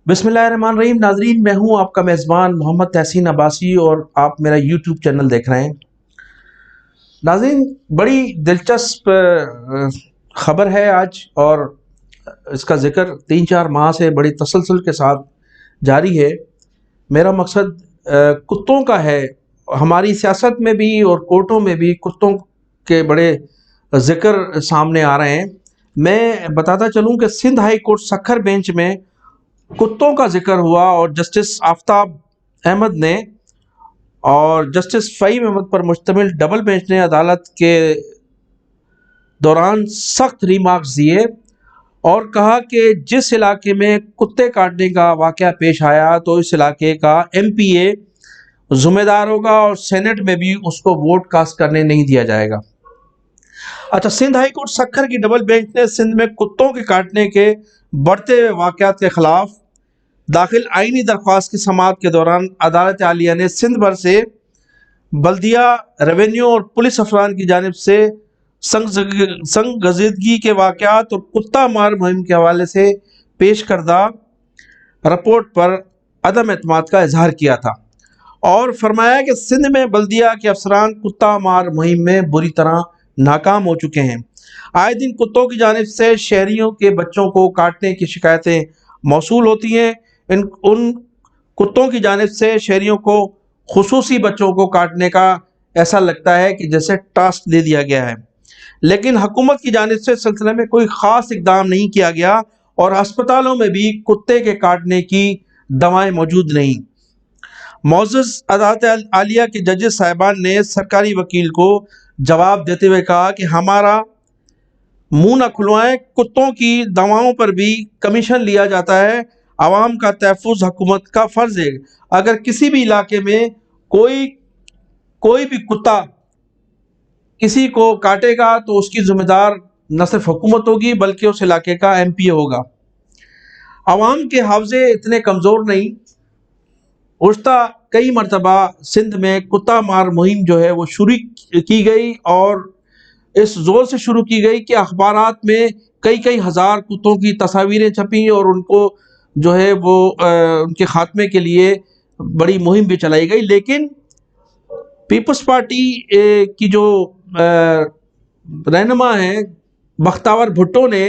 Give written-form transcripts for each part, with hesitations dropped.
بسم اللہ الرحمن الرحیم. ناظرین، میں ہوں آپ کا میزبان محمد تحسین عباسی اور آپ میرا یوٹیوب چینل دیکھ رہے ہیں. ناظرین، بڑی دلچسپ خبر ہے آج، اور اس کا ذکر 3-4 ماہ سے بڑی تسلسل کے ساتھ جاری ہے. میرا مقصد کتوں کا ہے. ہماری سیاست میں بھی اور کورٹوں میں بھی کتوں کے بڑے ذکر سامنے آ رہے ہیں. میں بتاتا چلوں کہ Sindh high court Sukkur bench میں کتوں کا ذکر ہوا، اور جسٹس آفتاب احمد نے اور جسٹس فہیم احمد پر مشتمل ڈبل بینچ نے عدالت کے دوران سخت ریمارکس دیے اور کہا کہ جس علاقے میں کتے کاٹنے کا واقعہ پیش آیا تو اس علاقے کا ایم پی اے ذمہ دار ہوگا اور سینٹ میں بھی اس کو ووٹ کاسٹ کرنے نہیں دیا جائے گا. اچھا، سندھ ہائی کورٹ سکھر کی ڈبل بینچ نے سندھ میں کتوں کے کاٹنے کے بڑھتے ہوئے واقعات کے خلاف داخل آئینی درخواست کی سماعت کے دوران عدالت عالیہ نے سندھ بھر سے بلدیہ، ریونیو اور پولیس افسران کی جانب سے سنگزیدگی کے واقعات اور کتا مار مہم کے حوالے سے پیش کردہ رپورٹ پر عدم اعتماد کا اظہار کیا تھا اور فرمایا کہ سندھ میں بلدیہ کے افسران کتا مار مہم میں بری طرح ناکام ہو چکے ہیں. آئے دن کتوں کی جانب سے شہریوں کے بچوں کو کاٹنے کی شکایتیں موصول ہوتی ہیں. ان کتوں کی جانب سے شہریوں کو خصوصی بچوں کو کاٹنے کا ایسا لگتا ہے کہ جیسے ٹاسک دے دیا گیا ہے، لیکن حکومت کی جانب سے اس سلسلے میں کوئی خاص اقدام نہیں کیا گیا اور ہسپتالوں میں بھی کتے کے کاٹنے کی دوائیں موجود نہیں. معزز عدالت عالیہ کے ججز صاحبان نے سرکاری وکیل کو جواب دیتے ہوئے کہا کہ ہمارا منہ نہ کھلوائیں، کتوں کی دواؤں پر بھی کمیشن لیا جاتا ہے. عوام کا تحفظ حکومت کا فرض ہے. اگر کسی بھی علاقے میں کوئی بھی کتا کسی کو کاٹے گا تو اس کی ذمہ دار نہ صرف حکومت ہوگی بلکہ اس علاقے کا ایم پی اے ہوگا. عوام کے حافظے اتنے کمزور نہیں. گزشتہ کئی مرتبہ سندھ میں کتا مار مہم جو ہے وہ شروع کی گئی اور اس زور سے شروع کی گئی کہ اخبارات میں کئی ہزار کتوں کی تصاویریں چھپیں اور ان کو جو ہے وہ ان کے خاتمے کے لیے بڑی مہم بھی چلائی گئی. لیکن پیپلز پارٹی کی جو رہنما ہیں بختیار بھٹو نے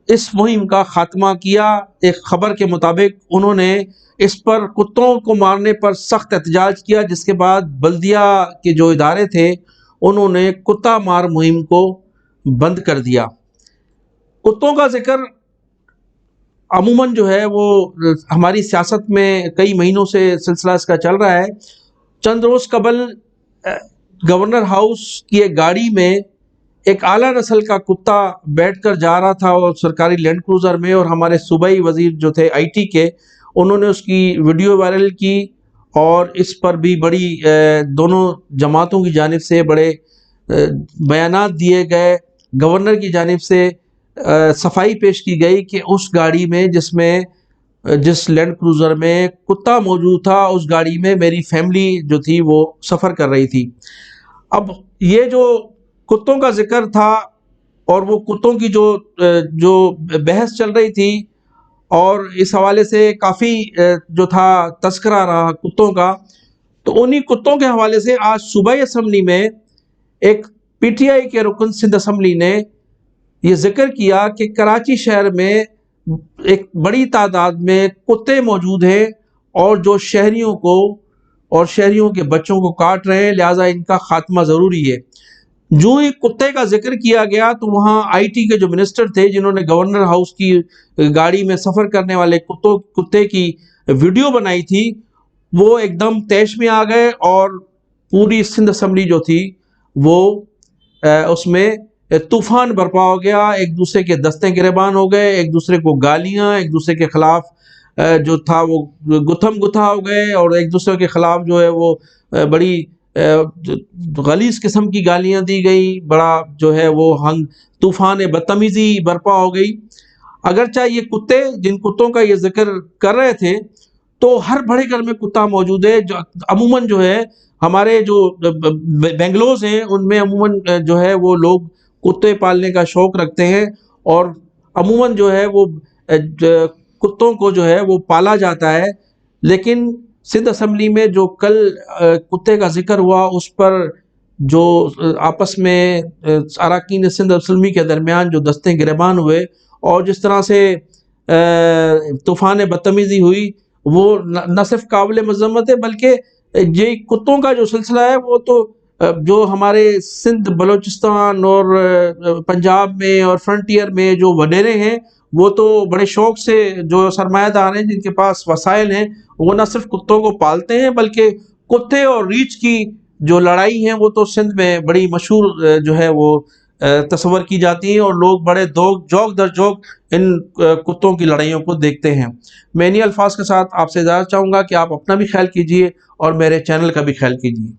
اس مہم کا خاتمہ کیا. ایک خبر کے مطابق انہوں نے اس پر کتوں کو مارنے پر سخت احتجاج کیا، جس کے بعد بلدیہ کے جو ادارے تھے انہوں نے کتا مار مہم کو بند کر دیا. کتوں کا ذکر عموماً جو ہے وہ ہماری سیاست میں کئی مہینوں سے سلسلہ اس کا چل رہا ہے. چند روز قبل گورنر ہاؤس کی ایک گاڑی میں ایک اعلیٰ نسل کا کتا بیٹھ کر جا رہا تھا اور سرکاری لینڈ کروزر میں، اور ہمارے صوبائی وزیر جو تھے آئی ٹی کے، انہوں نے اس کی ویڈیو وائرل کی اور اس پر بھی بڑی دونوں جماعتوں کی جانب سے بڑے بیانات دیے گئے. گورنر کی جانب سے صفائی پیش کی گئی کہ اس گاڑی میں جس لینڈ کروزر میں کتا موجود تھا اس گاڑی میں میری فیملی جو تھی وہ سفر کر رہی تھی. اب یہ جو کتوں کا ذکر تھا اور وہ کتوں کی جو بحث چل رہی تھی اور اس حوالے سے کافی جو تھا تذکرہ رہا کتوں کا، تو انہی کتوں کے حوالے سے آج صوبائی اسمبلی میں ایک پی ٹی آئی کے رکن سندھ اسمبلی نے یہ ذکر کیا کہ کراچی شہر میں ایک بڑی تعداد میں کتے موجود ہیں اور جو شہریوں کو اور شہریوں کے بچوں کو کاٹ رہے ہیں، لہٰذا ان کا خاتمہ ضروری ہے. جو ہی کتے کا ذکر کیا گیا تو وہاں آئی ٹی کے جو منسٹر تھے جنہوں نے گورنر ہاؤس کی گاڑی میں سفر کرنے والے کتے کی ویڈیو بنائی تھی، وہ ایک دم طیش میں آ گئے اور پوری سندھ اسمبلی جو تھی وہ اس میں طوفان برپا ہو گیا. ایک دوسرے کے دستے گریبان ہو گئے، ایک دوسرے کو گالیاں، ایک دوسرے کے خلاف جو تھا وہ گتھم گتھا ہو گئے اور ایک دوسرے کے خلاف جو ہے وہ بڑی غلیظ قسم کی گالیاں دی گئی. بڑا جو ہے وہ طوفان بدتمیزی برپا ہو گئی. اگرچہ یہ کتے جن کتوں کا یہ ذکر کر رہے تھے تو ہر بڑے گھر میں کتا موجود ہے. عموماً جو ہے ہمارے جو بنگلوز ہیں ان میں عموماً جو ہے وہ لوگ کتے پالنے کا شوق رکھتے ہیں اور عموماً جو ہے وہ کتوں کو جو ہے وہ پالا جاتا ہے، لیکن سندھ اسمبلی میں جو کل کتے کا ذکر ہوا اس پر جو آپس میں اراکین سندھ اسمبلی کے درمیان جو دستے گریبان ہوئے اور جس طرح سے طوفان بدتمیزی ہوئی، وہ نہ صرف قابل مذمت ہے بلکہ یہ کتوں کا جو سلسلہ ہے وہ تو جو ہمارے سندھ بلوچستان اور پنجاب میں اور فرنٹیئر میں جو وڈیرے ہیں وہ تو بڑے شوق سے، جو سرمایہ دار ہیں جن کے پاس وسائل ہیں، وہ نہ صرف کتوں کو پالتے ہیں بلکہ کتے اور ریچھ کی جو لڑائی ہیں وہ تو سندھ میں بڑی مشہور جو ہے وہ تصور کی جاتی ہیں، اور لوگ بڑے جوک در جوک ان کتوں کی لڑائیوں کو دیکھتے ہیں۔ میں انہی الفاظ کے ساتھ آپ سے اجازت چاہوں گا کہ آپ اپنا بھی خیال کیجیے اور میرے چینل کا بھی خیال کیجیے۔